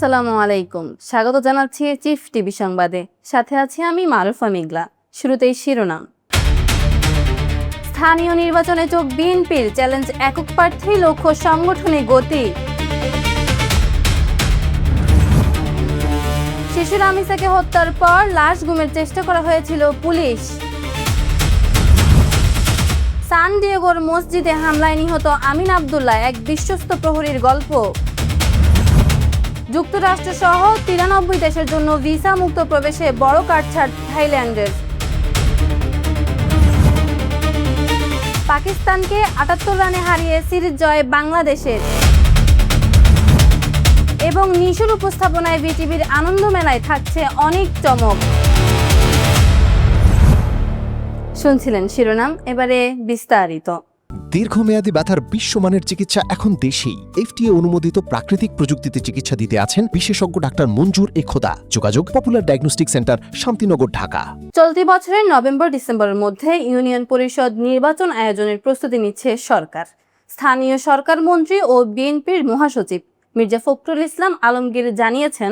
আসসালামু আলাইকুম, স্বাগত জানাচ্ছি চিফ টিভি সংবাদে। সাথে আছি আমি মারুফা মেঘলা। শুরুতেই শিরোনাম। স্থানীয় নির্বাচনে যোগ বিএনপির, চ্যালেঞ্জ একক প্রার্থী, লক্ষ্য সংগঠনে গতি। শিশু রামিসাকে হত্যার পর লাশ গুমের চেষ্টা করা হয়েছিল পুলিশ। সান ডিয়েগোর মসজিদে হামলায় নিহত আমিন আবদুল্লাহ, এক বিশ্বস্ত প্রহরীর গল্প। যুক্তরাষ্ট্র সহ 93 দেশের জন্য ভিসা মুক্ত প্রবেশে বড় কাটছাড় থাইল্যান্ডের। পাকিস্তানকে 78 রানে হারিয়ে সিরিজ জয় বাংলাদেশের। এবং নিশুর উপস্থাপনায় বিটিভির আনন্দ মেলায় থাকছে অনেক চমক। শুনছিলেন শিরোনাম, এবারে বিস্তারিত। দীর্ঘমেয়াদী ব্যথার বিশ্বমানের চিকিৎসা এখন দেশেই। এফটিএ অনুমোদিত প্রাকৃতিক প্রযুক্তিতে চিকিৎসা দিতে আছেন বিশেষজ্ঞ ডাক্তার মঞ্জুর খোদা। যোগাযোগ popular diagnostic centre, Shantinagar, Dhaka. চলতি বছরের নভেম্বর-ডিসেম্বরের মধ্যে ইউনিয়ন পরিষদ নির্বাচন আয়োজনের প্রস্তুতি নিচ্ছে সরকার। স্থানীয় সরকার মন্ত্রী ও বিএনপির মহাসচিব মির্জা ফখরুল ইসলাম আলমগীর জানিয়েছেন,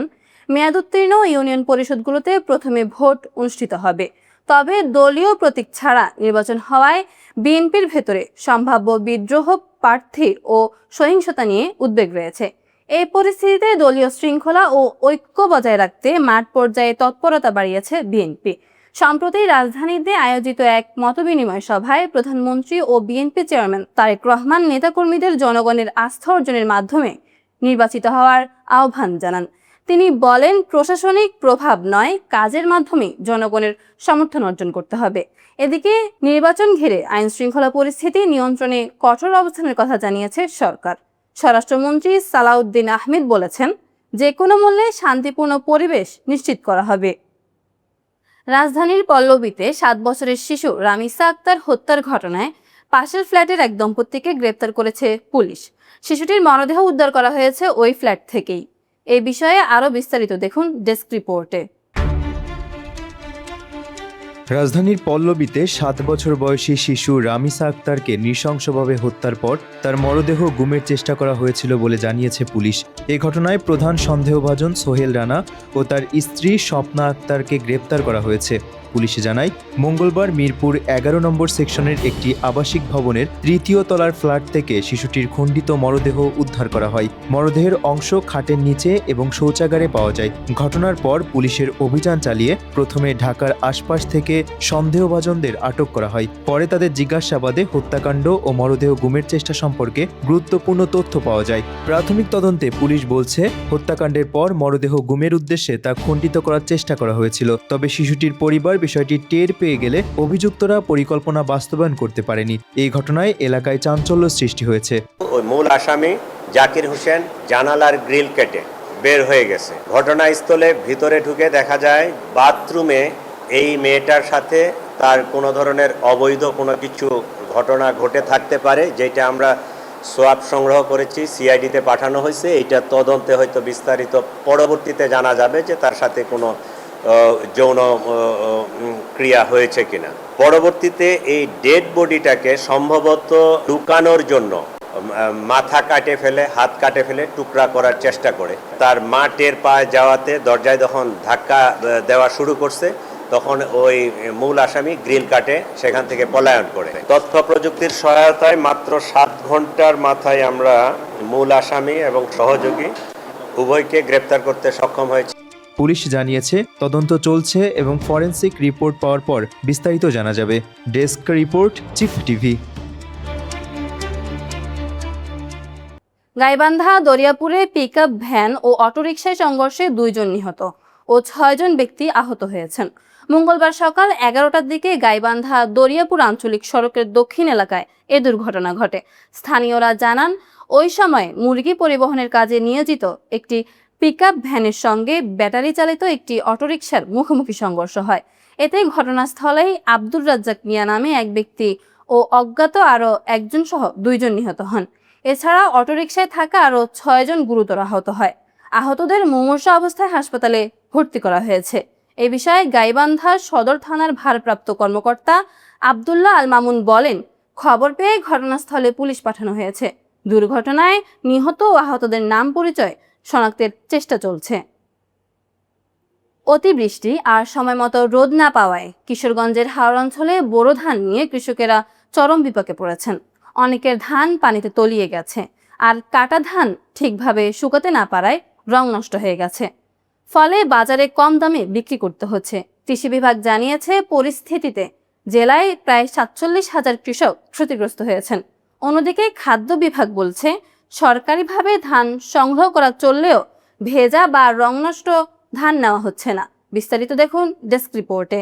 মেয়াদোত্তীর্ণ ইউনিয়ন পরিষদগুলোতে প্রথমে ভোট অনুষ্ঠিত হবে। তবে দলীয় প্রতীক ছাড়া নির্বাচন হওয়ায় বিএনপির ভেতরে সম্ভাব্য বিদ্রোহ, প্রার্থী ও সহিংসতা নিয়ে উদ্বেগ রয়েছে। এই পরিস্থিতিতে দলীয় শৃঙ্খলা ও ঐক্য বজায় রাখতে মাঠ পর্যায়ে তৎপরতা বাড়িয়েছে বিএনপি। সম্প্রতি রাজধানীতে আয়োজিত এক মতবিনিময় সভায় প্রধানমন্ত্রী ও বিএনপি চেয়ারম্যান তারেক রহমান নেতাকর্মীদের জনগণের আস্থা অর্জনের মাধ্যমে নির্বাচিত হওয়ার আহ্বান জানান। তিনি বলেন, প্রশাসনিক প্রভাব নয়, কাজের মাধ্যমে জনগণের সমর্থন অর্জন করতে হবে। এদিকে নির্বাচন ঘিরে আইন শৃঙ্খলা পরিস্থিতি নিয়ন্ত্রণে কঠোর অবস্থানের কথা জানিয়েছে সরকার। স্বরাষ্ট্রমন্ত্রী সালাউদ্দিন আহমেদ বলেছেন, যে কোনো মূল্যে শান্তিপূর্ণ পরিবেশ নিশ্চিত করা হবে। রাজধানীর পল্লবীতে 7 বছরের শিশু রামিসা আক্তার হত্যার ঘটনায় পাশের ফ্ল্যাটের এক দম্পতিকে গ্রেপ্তার করেছে পুলিশ। শিশুটির মরদেহ উদ্ধার করা হয়েছে ওই ফ্ল্যাট থেকেই। এই বিষয়ে আরও বিস্তারিত দেখুন ডেস্ক রিপোর্টে। রাজধানীর পল্লবীতে 7 বছর বয়সী শিশু রামিসা আক্তারকে নৃশংসভাবে হত্যার পর তার মরদেহ গুমের চেষ্টা করা হয়েছিল বলে জানিয়েছে পুলিশ। এই ঘটনায় প্রধান সন্দেহভাজন সোহেল রানা ও তার স্ত্রী স্বপ্না আক্তারকে গ্রেপ্তার করা হয়েছে। পুলিশে জানায়, মঙ্গলবার মিরপুর 11 নম্বর সেকশনের একটি আবাসিক ভবনের 3য় তলার ফ্ল্যাট থেকে শিশুটির খণ্ডিত মরদেহ উদ্ধার করা হয়। মরদেহের অংশ খাটের নিচে এবং শৌচাগারে পাওয়া যায়। ঘটনার পর পুলিশের অভিযান চালিয়ে প্রথমে ঢাকার আশপাশ থেকে সন্দেহভাজনদের আটক করা হয়। পরে তাদের জিজ্ঞাসাবাদে হত্যাকাণ্ড ও মরদেহ গুমের চেষ্টা সম্পর্কে গুরুত্বপূর্ণ তথ্য পাওয়া যায়। প্রাথমিক তদন্তে পুলিশ বলছে, হত্যাকাণ্ডের পর মরদেহ গুমের উদ্দেশ্যে তা খণ্ডিত করার চেষ্টা করা হয়েছিল। তবে শিশুটির পরিবার বিষয়টি টের পেয়ে গেলে অভিযুক্তরা পরিকল্পনা বাস্তবায়ন করতে পারেনি। এই ঘটনায় এলাকায় চাঞ্চল্য সৃষ্টি হয়েছে। ওই মূল আসামি জাকির হোসেন জানালার গ্রিল কেটে বের হয়ে গেছে। ঘটনাস্থলে ভিতরে ঢুকে দেখা যায় বাথরুমে এই মেয়েটার সাথে তার কোনো ধরনের অবৈধ কোনো কিছু ঘটনা ঘটে থাকতে পারে, যেটা আমরা সোয়াব সংগ্রহ করেছি, সিআইডিতে পাঠানো হয়েছে। এইটা তদন্তে হয়তো বিস্তারিত পরবর্তীতে জানা যাবে যে তার সাথে কোনো যৌন ক্রিয়া হয়েছে কিনা। পরবর্তীতে এই ডেড বডিটাকে সম্ভবত লুকানোর জন্য মাথা কাটে ফেলে, হাত কাটে ফেলে টুকরা করার চেষ্টা করে। তার মা টের পায়ে যাওয়াতে দরজায় যখন ধাক্কা দেওয়া শুরু করছে, তখন ওই মূল আসামি গ্রিল কাটে সেখান থেকে পলায়ন করে। তথ্য প্রযুক্তির সহায়তায় মাত্র 7 ঘন্টার মাথায় আমরা মূল আসামি এবং সহযোগী উভয়কে গ্রেপ্তার করতে সক্ষম হয়েছে। পুলিশ জানিয়েছে, তদন্ত চলছে এবং ফরেনসিক রিপোর্ট পাওয়ার পর বিস্তারিত জানা যাবে। Desk report, chief TV. Gaibandha দরিয়াপুরে পিকআপ ভ্যান ও অটোরিকশায় সংঘর্ষে 2 জন নিহত ও 6 জন ব্যক্তি আহত হয়েছেন। মঙ্গলবার সকাল 11টার দিকে গাইবান্ধা দরিয়াপুর আঞ্চলিক সড়কের দক্ষিণ এলাকায় এ দুর্ঘটনা ঘটে। স্থানীয়রা জানান, ওই সময় মুরগি পরিবহনের কাজে নিয়োজিত একটি পিকআপ ভ্যানের সঙ্গে ব্যাটারি চালিত একটি অটোরিকশার মুখোমুখি সংঘর্ষ হয়। এতে ঘটনাস্থলেই আব্দুর রাজ্জাক মিয়া নামে এক ব্যক্তি ও অজ্ঞাত আরও একজন সহ 2 জন নিহত হন। এছাড়া অটোরিকশায় থাকা আরও 6 জন গুরুতর আহত হয়। আহতদের মুমূর্ষ অবস্থায় হাসপাতালে ভর্তি করা হয়েছে। এ বিষয়ে গাইবান্ধা সদর থানার ভারপ্রাপ্ত কর্মকর্তা আব্দুল্লাহ আল মামুন বলেন, খবর পেয়ে ঘটনাস্থলে পুলিশ পাঠানো হয়েছে। দুর্ঘটনায় নিহত ও আহতদের নাম পরিচয় শনাক্তের চেষ্টা চলছে। অতিবৃষ্টি আর সময়মতো রোদ না পাওয়ায় কিশোরগঞ্জের হাওর অঞ্চলে বোরো ধান নিয়ে কৃষকেরা চরম বিপাকে পড়েছেন। অনেকের ধান পানিতে তলিয়ে গেছে, আর কাটা ধান ঠিকভাবে শুকাতে না পারায় রং নষ্ট হয়ে গেছে। ফলে বাজারে কম দামে বিক্রি করতে হচ্ছে। কৃষি বিভাগ জানিয়েছে, পরিস্থিতিতে জেলায় প্রায় ৪৭,০০০ কৃষক ক্ষতিগ্রস্ত হয়েছেন। অন্যদিকে খাদ্য বিভাগ বলছে, সরকারিভাবে ধান সংগ্রহ করা চললেও ভেজা বা রং নষ্ট ধান নেওয়া হচ্ছে না। বিস্তারিত দেখুন ডেস্ক রিপোর্টে।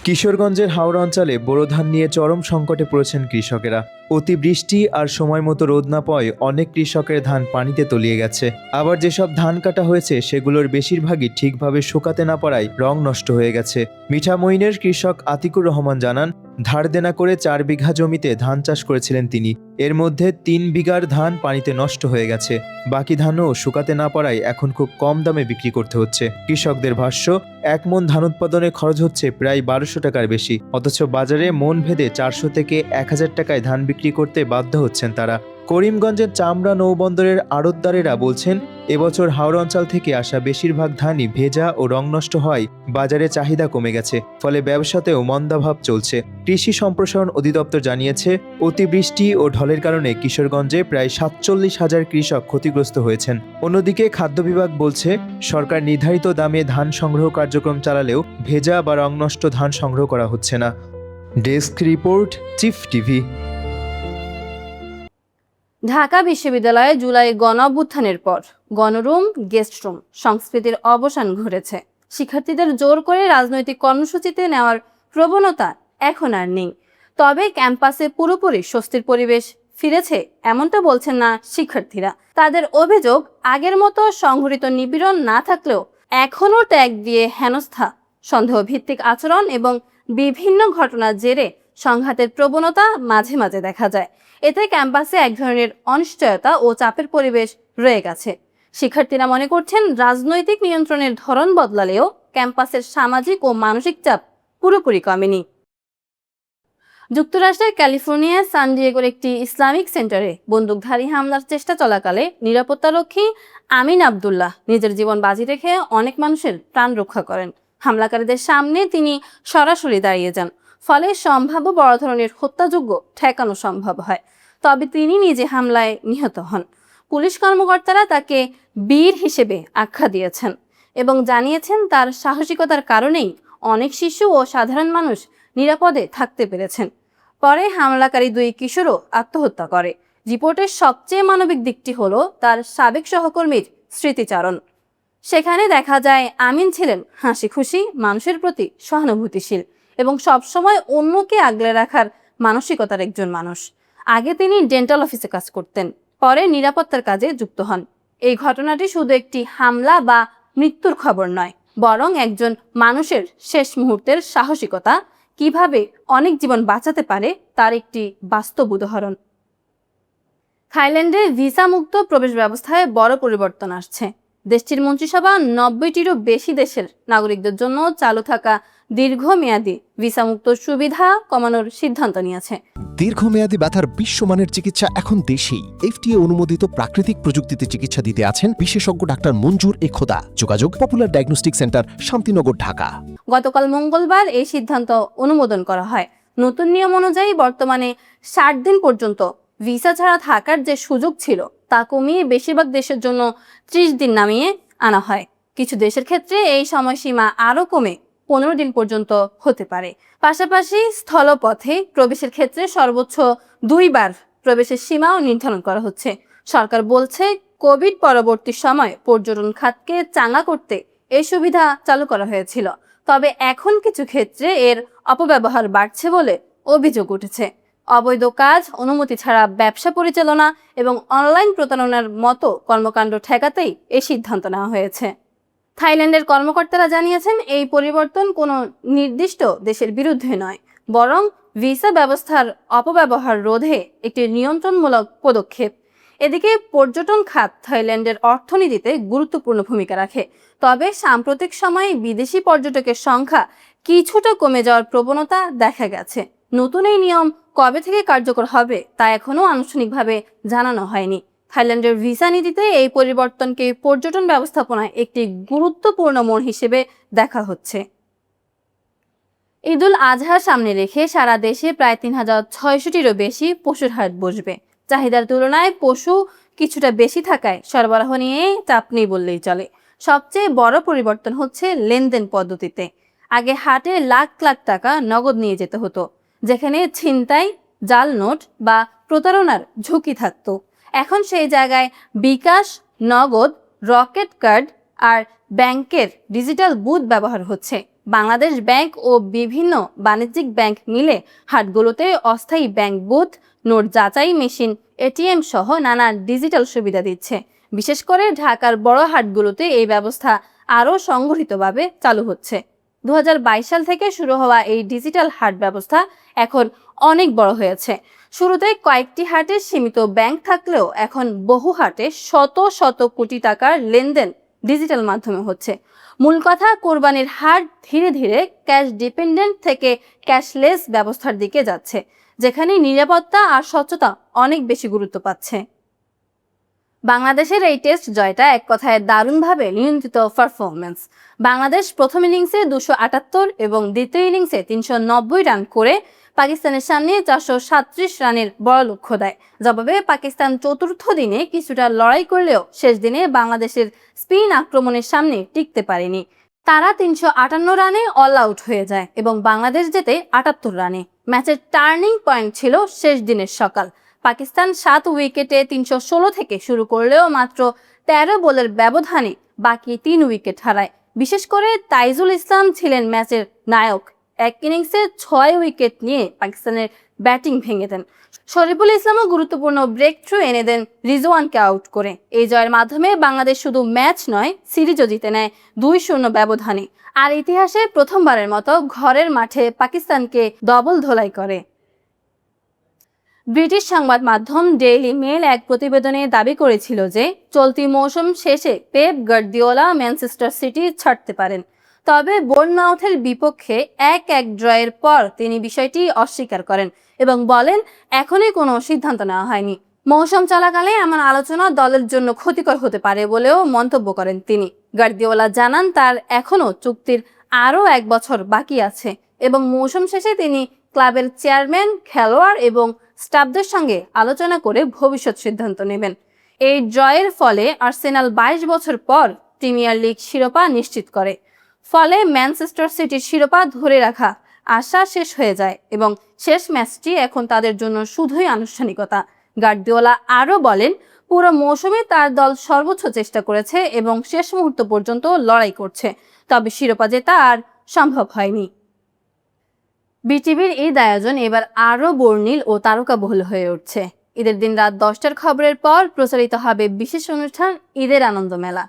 কিশোরগঞ্জের হাওড়া অঞ্চলে বোরো ধান নিয়ে চরম সংকটে পড়েছেন কৃষকেরা। অতিবৃষ্টি আর সময় মতো রোদ না পাওয়ায় অনেক কৃষকের ধান পানিতে তলিয়ে গেছে। আবার যেসব ধান কাটা হয়েছে সেগুলোর বেশিরভাগই ঠিকভাবে শুকাতে না পারায় রং নষ্ট হয়ে গেছে। মিঠামইনের কৃষক আতিকুর রহমান জানান, ধার দেনা করে 4 বিঘা জমিতে ধান চাষ করেছিলেন তিনি। এর মধ্যে 3 বিঘার ধান পানিতে নষ্ট হয়ে গেছে। বাকি ধানও শুকাতে না পারায় এখন খুব কম দামে বিক্রি করতে হচ্ছে। কৃষকদের ভাষ্য, 1 মণ ধান উৎপাদনে খরচ হচ্ছে প্রায় 1200 টাকার বেশি, অথচ বাজারে মন ভেদে 400 থেকে 1000 টাকায় ধান বিক্রি করতে বাধ্য হচ্ছেন তারা। করিমগঞ্জের চামড়া নৌবন্দরের আড়তদারেরা বলছেন, এবছর হাওড়া অঞ্চল থেকে আসা বেশিরভাগ ধানই ভেজা ও রং নষ্ট হয় বাজারে চাহিদা কমে গেছে, ফলে ব্যবসাতেও মন্দাভাব চলছে। কৃষি সম্প্রসারণ অধিদপ্তর জানিয়েছে, অতিবৃষ্টি ও ঢলের কারণে কিশোরগঞ্জে প্রায় ৪৭,০০০ কৃষক ক্ষতিগ্রস্ত হয়েছেন। অন্যদিকে খাদ্য বিভাগ বলছে, সরকার নির্ধারিত দামে ধান সংগ্রহ কার্যক্রম চালালেও ভেজা বা রং নষ্ট ধান সংগ্রহ করা হচ্ছে না। Desk report, chief TV. Dhaka বিশ্ববিদ্যালয়ে জুলাই গণঅভ্যুত্থানের পর গণরুম, গেস্ট রুম সংস্কৃতির অবসান ঘটেছে। শিক্ষার্থীদের জোর করে রাজনৈতিক কর্মসূচিতে নেওয়ার প্রবণতা এখন আর নেই। তবে ক্যাম্পাসে পুরোপুরি স্বস্তির পরিবেশ ফিরেছে এমনটা বলছেন না শিক্ষার্থীরা। তাদের অভিযোগ, আগের মতো সংঘটিত নিপীড়ন না থাকলেও এখনও ট্যাগ দিয়ে হেনস্থা, সন্দেহ ভিত্তিক আচরণ এবং বিভিন্ন ঘটনার জেরে সংঘাতের প্রবণতা মাঝে মাঝে দেখা যায়। এতে ক্যাম্পাসে এক ধরনের অনিশ্চয়তা ও চাপের পরিবেশ রয়ে গেছে। শিক্ষার্থীরা মনে করছেন, রাজনৈতিক নিয়ন্ত্রণের ধরন বদলালেও ক্যাম্পাসের সামাজিক ও মানসিক চাপ পুরোপুরি কমেনি। যুক্তরাষ্ট্রের ক্যালিফোর্নিয়ার সান ডিয়েগোর একটি ইসলামিক সেন্টারে বন্দুকধারী হামলার চেষ্টা চলাকালে নিরাপত্তারক্ষী আমিন আবদুল্লাহ নিজের জীবন বাজি রেখে অনেক মানুষের প্রাণ রক্ষা করেন। হামলাকারীদের সামনে তিনি সরাসরি দাঁড়িয়ে যান, ফলে সম্ভাব্য বড় ধরনের হত্যাযজ্ঞ ঠেকানো সম্ভব হয়। তবে তিনি নিজে হামলায় নিহত হন। পুলিশ কর্মকর্তারা তাকে বীর হিসেবে আখ্যা দিয়েছেন এবং জানিয়েছেন, তার সাহসিকতার কারণেই অনেক শিশু ও সাধারণ মানুষ নিরাপদে থাকতে পেরেছেন। পরে হামলাকারী 2 কিশোরও আত্মহত্যা করে। রিপোর্টের সবচেয়ে মানবিক দিকটি হলো তার সাবেক সহকর্মীর স্মৃতিচারণ। সেখানে দেখা যায়, আমিন ছিলেন হাসি খুশি, মানুষের প্রতি সহানুভূতিশীল এবং সবসময় অন্যকে আগলে রাখার মানসিকতার একজন মানুষ। আগে তিনি ডেন্টাল অফিসে কাজ করতেন, পরে নিরাপত্তার কাজে যুক্ত হন। এই ঘটনাটি শুধু একটি হামলা বা মৃত্যুর খবর নয়, বরং একজন মানুষের শেষ মুহূর্তের সাহসিকতা কিভাবে অনেক জীবন বাঁচাতে পারে তার একটি বাস্তব উদাহরণ। থাইল্যান্ডে ভিসা মুক্ত প্রবেশ ব্যবস্থায় বড় পরিবর্তন আসছে। দেশটির মন্ত্রিসভা 90টিরও বেশি দেশের নাগরিকদের জন্য চালু থাকা দীর্ঘমেয়াদী ভিসামুক্ত সুবিধা কমানোর সিদ্ধান্ত নিয়েছে। দীর্ঘমেয়াদী ব্যথার বিশ্বমানের চিকিৎসা এখন দেশেই। এফটিএ অনুমোদিত প্রাকৃতিক প্রযুক্তিতে চিকিৎসা দিতে আছেন বিশেষজ্ঞ ডাক্তার মঞ্জুর এ খোদা। যোগাযোগ popular diagnostic centre, Shantinagar, Dhaka. গতকাল মঙ্গলবার এই সিদ্ধান্ত অনুমোদন করা হয়। নতুন নিয়ম অনুযায়ী বর্তমানে 60 দিন পর্যন্ত ভিসা ছাড়া থাকার যে সুযোগ ছিল তা কমিয়ে বেশিরভাগ দেশের জন্য 30 দিন নামিয়ে আনা হয়। কিছু দেশের ক্ষেত্রে এই সময়সীমা আরও কমে 15 দিন পর্যন্ত হতে পারে। পাশাপাশি স্থলপথে প্রবেশের ক্ষেত্রে সর্বোচ্চ 2 বার প্রবেশের সীমাও নির্ধারণ করা হচ্ছে। সরকার বলছে, কোভিড পরবর্তী সময় পর্যটন খাতকে চাঙ্গা করতে এই সুবিধা চালু করা হয়েছিল। তবে এখন কিছু ক্ষেত্রে এর অপব্যবহার বাড়ছে বলে অভিযোগ উঠেছে। অবৈধ কাজ, অনুমতি ছাড়া ব্যবসা পরিচালনা এবং অনলাইন প্রতারণার মতো কর্মকাণ্ড ঠেকাতেই এই সিদ্ধান্ত নেওয়া হয়েছে। থাইল্যান্ডের কর্মকর্তারা জানিয়েছেন, এই পরিবর্তন কোনো নির্দিষ্ট দেশের বিরুদ্ধে নয়, বরং ভিসা ব্যবস্থার অপব্যবহার রোধে একটি নিয়ন্ত্রণমূলক পদক্ষেপ। এদিকে পর্যটন খাত থাইল্যান্ডের অর্থনীতিতে গুরুত্বপূর্ণ ভূমিকা রাখে। তবে সাম্প্রতিক সময়ে বিদেশি পর্যটকের সংখ্যা কিছুটা কমে যাওয়ার প্রবণতা দেখা গেছে। নতুন এই নিয়ম কবে থেকে কার্যকর হবে তা এখনও আনুষ্ঠানিকভাবে জানানো হয়নি। থাইল্যান্ডের ভিসা নীতিতে এই পরিবর্তনকে পর্যটন ব্যবস্থাপনায় একটি গুরুত্বপূর্ণ মোড় হিসেবে দেখা হচ্ছে। ঈদুল আজহা সামনে রেখে সারা দেশে প্রায় ৩,৬০০টিরও বেশি পশুর হাট বসবে। চাহিদার তুলনায় পশু কিছুটা বেশি থাকায় সরবরাহ নিয়ে চাপ নেই বললেই চলে। সবচেয়ে বড় পরিবর্তন হচ্ছে লেনদেন পদ্ধতিতে। আগে হাটে লাখ লাখ টাকা নগদ নিয়ে যেতে হতো, যেখানে ছিনতাই, জাল নোট বা প্রতারণার ঝুঁকি থাকতো। এখন সেই জায়গায় বিকাশ, নগদ, রকেট কার্ড আর ব্যাংকের ডিজিটাল বুথ ব্যবহার হচ্ছে। বাংলাদেশ ব্যাংক ও বিভিন্ন বাণিজ্যিক ব্যাংক মিলে হাটগুলোতে অস্থায়ী ব্যাংক বুথ, নোট যাচাই মেশিন, এটিএম সহ নানা ডিজিটাল সুবিধা দিচ্ছে। বিশেষ করে ঢাকার বড় হাটগুলোতে এই ব্যবস্থা আরও সংগঠিতভাবে চালু হচ্ছে। 2022 সাল থেকে শুরু হওয়া এই ডিজিটাল হাট ব্যবস্থা এখন অনেক বড় হয়েছে। শুরুতে কয়েকটি হাটে সীমিত ব্যাংক থাকলেও এখন বহু হাটে শত শত কোটি টাকার লেনদেন ডিজিটাল মাধ্যমে হচ্ছে। মূল কথা, কোরবানির হাট ধীরে ধীরে ক্যাশ ডিপেন্ডেন্ট থেকে ক্যাশলেস ব্যবস্থার দিকে যাচ্ছে, যেখানে নিরাপত্তা আর স্বচ্ছতা অনেক বেশি গুরুত্ব পাচ্ছে। বাংলাদেশের এই টেস্ট জয়টা এক কথায় দারুণভাবে নিয়ন্ত্রিত পারফরমেন্স। বাংলাদেশ প্রথম ইনিংসে 278 এবং দ্বিতীয় ইনিংসে 390 রান করে পাকিস্তানের সামনে 437 রানের বড় লক্ষ্য দেয়। জবাবে পাকিস্তান চতুর্থ দিনে কিছুটা লড়াই করলেও শেষ দিনে বাংলাদেশের স্পিন আক্রমণের সামনে টিকতে পারেনি। তারা 358 রানে অল আউট হয়ে যায় এবং বাংলাদেশ জেতে 78 রানে। ম্যাচের টার্নিং পয়েন্ট ছিল শেষ দিনের সকাল। পাকিস্তান 7 উইকেটে 316 থেকে শুরু করলেও মাত্র 13 বলের ব্যবধানে বাকি 3 উইকেট হারায়। বিশেষ করে তাইজুল ইসলাম ছিলেন ম্যাচের নায়ক। এক ইনিংসে 6 উইকেট নিয়ে পাকিস্তানের ব্যাটিং ভেঙে দেন। শরীফুল ইসলামও গুরুত্বপূর্ণ ব্রেক থ্রু এনে দেন রিজওয়ানকে আউট করে। এই জয়ের মাধ্যমে বাংলাদেশ শুধু ম্যাচ নয়, সিরিজও জিতে নেয় 2-0 ব্যবধানে। আর ইতিহাসে প্রথমবারের মতো ঘরের মাঠে পাকিস্তানকে ডবল ধোলাই করে। ব্রিটিশ সংবাদ মাধ্যম ডেইলি মেল এক প্রতিবেদনে দাবি করেছিল যে চলতি মৌসুম শেষে পেপ গার্দিওলা ম্যানচেস্টার সিটি ছাড়তে পারেন। তবে বোর্নমাউথের বিপক্ষে 1-1 ড্রয়ের পর তিনি বিষয়টি অস্বীকার করেন এবং বলেন এখনই কোনো সিদ্ধান্ত নেওয়া হয়নি। মৌসুম চলাকালে এমন আলোচনা দলের জন্য ক্ষতিকর হতে পারে বলেও মন্তব্য করেন তিনি। গার্দিওলা জানান তার এখনও চুক্তির আরও 1 বছর বাকি আছে এবং মৌসুম শেষে তিনি ক্লাবের চেয়ারম্যান, খেলোয়াড় এবং স্টাফদের সঙ্গে আলোচনা করে ভবিষ্যৎ সিদ্ধান্ত নেবেন। এই ড্রয়ের ফলে আর্সেনাল 22 বছর পর প্রিমিয়ার লিগ শিরোপা নিশ্চিত করে। ফলে ম্যানচেস্টার সিটির শিরোপা ধরে রাখা আশা শেষ হয়ে যায় এবং শেষ ম্যাচটি এখন তাদের জন্য শুধুই আনুষ্ঠানিকতা। গার্দিওলা আরও বলেন, পুরো মৌসুমে তার দল সর্বোচ্চ চেষ্টা করেছে এবং শেষ মুহূর্ত পর্যন্ত লড়াই করছে, তবে শিরোপা জেতা আর সম্ভব হয়নি। বিটিভির ঈদ আয়োজন এবার আরও বর্ণিল ও তারকাবহুল হয়ে উঠছে। ঈদের দিন রাত 10টার খবরের পর প্রচারিত হবে বিশেষ অনুষ্ঠান ঈদের আনন্দ মেলা।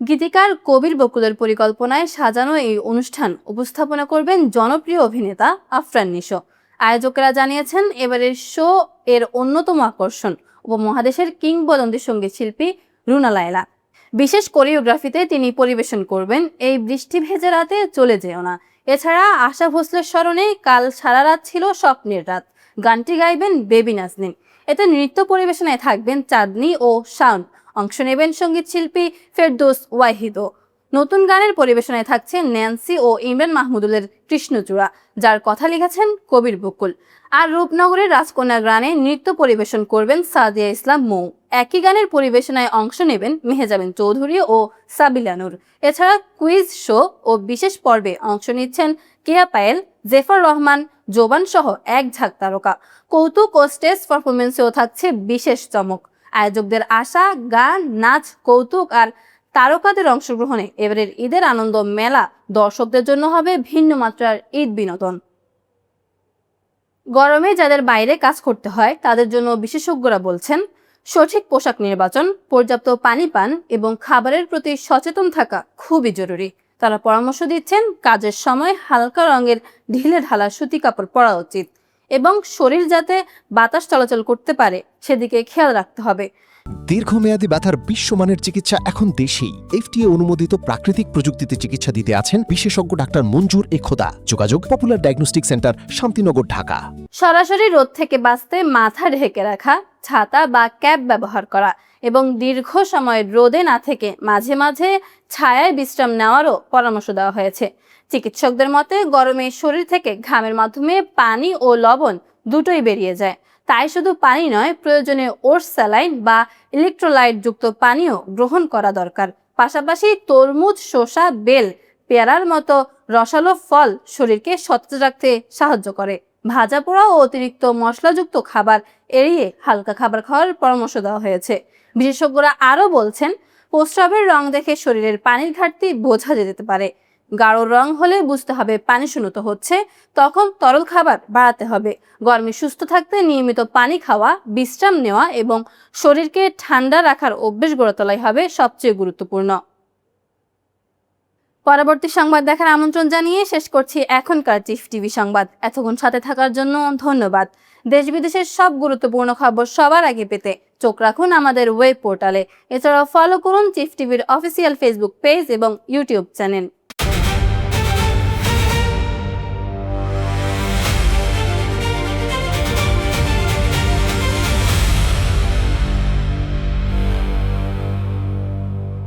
গীতিকার কবির বকুলের পরিকল্পনায় সাজানো এই অনুষ্ঠান উপস্থাপনা করবেন জনপ্রিয় অভিনেতা আফরান নিশো। আয়োজকরা জানিয়েছেন এবারের শো এর অন্যতম আকর্ষণ উপমহাদেশের কিংবদন্তি সঙ্গীত শিল্পী রুনা লায়লা। বিশেষ কোরিওগ্রাফিতে তিনি পরিবেশন করবেন এই বৃষ্টি ভেজা রাতে চলে যেও না। এছাড়া আশা ভোসলের স্মরণে কাল সারা রাত ছিল স্বপ্নের রাত গানটি গাইবেন বেবি নাজনীন। এতে নৃত্য পরিবেশনায় থাকবেন চাঁদনি ও শাওন। অংশ নেবেন সঙ্গীত শিল্পী ফেরদৌস ওয়াহিদও। নতুন গানের পরিবেশনায় থাকছে ন্যান্সি ও ইমরান মাহমুদুলের কৃষ্ণচূড়া, যার কথা লিখেছেন কবির বকুল। আর রূপনগরের রাজকন্যা গানে নৃত্য পরিবেশন করবেন সাদিয়া ইসলাম মৌ। একই গানের পরিবেশনায় অংশ নেবেন মেহেজাবিন চৌধুরী ও সাবিলা নূর। এছাড়া কুইজ শো ও বিশেষ পর্বে অংশ নিচ্ছেন কেয়া পায়েল, জেফার রহমান, জোবান সহ এক ঝাঁক তারকা। কৌতুক ও স্টেজ পারফরমেন্সেও থাকছে বিশেষ চমক। আয়োজকদের আশা, গান, নাচ, কৌতুক আর তারকাদের অংশগ্রহণে এবারের ঈদের আনন্দ মেলা দর্শকদের জন্য হবে ভিন্ন মাত্রার ঈদ বিনোদন। গরমে যাদের বাইরে কাজ করতে হয় তাদের জন্য বিশেষজ্ঞরা বলছেন সঠিক পোশাক নির্বাচন, পর্যাপ্ত পানি পান এবং খাবারের প্রতি সচেতন থাকা খুবই জরুরি। তারা পরামর্শ দিচ্ছেন কাজের সময় হালকা রঙের ঢিলে ঢালা সুতি কাপড় পরা উচিত এবং শরীর যাতে বাতাস চলাচল করতে পারে সেদিকে খেয়াল রাখতে হবে। দীর্ঘমেয়াদী ব্যথার বিশ্বমানের চিকিৎসা এখন দেশেই। এফটিএ অনুমোদিত প্রাকৃতিক প্রযুক্তিতে চিকিৎসা দিতে আছেন বিশেষজ্ঞ ডাক্তার মঞ্জুর খোদা। যোগাযোগ popular diagnostic centre, Shantinagar, Dhaka. সরাসরি রোদ থেকে বাঁচতে মাথা ঢেকে রাখা, ছাতা বা ক্যাপ ব্যবহার করা এবং দীর্ঘ সময় রোদে না থেকে মাঝে মাঝে ছায়ায় বিশ্রাম নেওয়ারও পরামর্শ দেওয়া হয়েছে। চিকিৎসকদের মতে গরমে শরীর থেকে ঘামের মাধ্যমে পানি ও লবণ দুটোই বেরিয়ে যায়। তাই শুধু পানি নয়, প্রয়োজনে ওটস, স্যালাইন বা ইলেকট্রোলাইট যুক্ত পানীয় গ্রহণ করা দরকার। পাশাপাশি তরমুজ, শসা, বেল, পেয়ারার মতো রসালো ফল শরীরকে সতেজ রাখতে সাহায্য করে। ভাজা পোড়া ও অতিরিক্ত মশলাযুক্ত খাবার এড়িয়ে হালকা খাবার খাওয়ার পরামর্শ দেওয়া হয়েছে। বিশেষজ্ঞরা আরও বলছেন, প্রস্রাবের রং দেখে শরীরের পানির ঘাটতি বোঝা যেতে পারে। গাঢ় রং হলে বুঝতে হবে পানি শূন্যতা হচ্ছে, তখন তরল খাবার বাড়াতে হবে। গরমে সুস্থ থাকতে নিয়মিত পানি খাওয়া, বিশ্রাম নেওয়া এবং শরীরকে ঠান্ডা রাখার অভ্যেস গড়ে তোলাই হবে সবচেয়ে গুরুত্বপূর্ণ। পরবর্তী সংবাদ দেখার আমন্ত্রণ জানিয়ে শেষ করছি এখনকার চিফ টিভি সংবাদ। এতক্ষণ সাথে থাকার জন্য ধন্যবাদ। দেশ বিদেশের সব গুরুত্বপূর্ণ খবর সবার আগে পেতে চোখ রাখুন আমাদের ওয়েব পোর্টালে। এছাড়াও ফলো করুন চিফ টিভির অফিসিয়াল ফেসবুক পেজ এবং ইউটিউব চ্যানেল।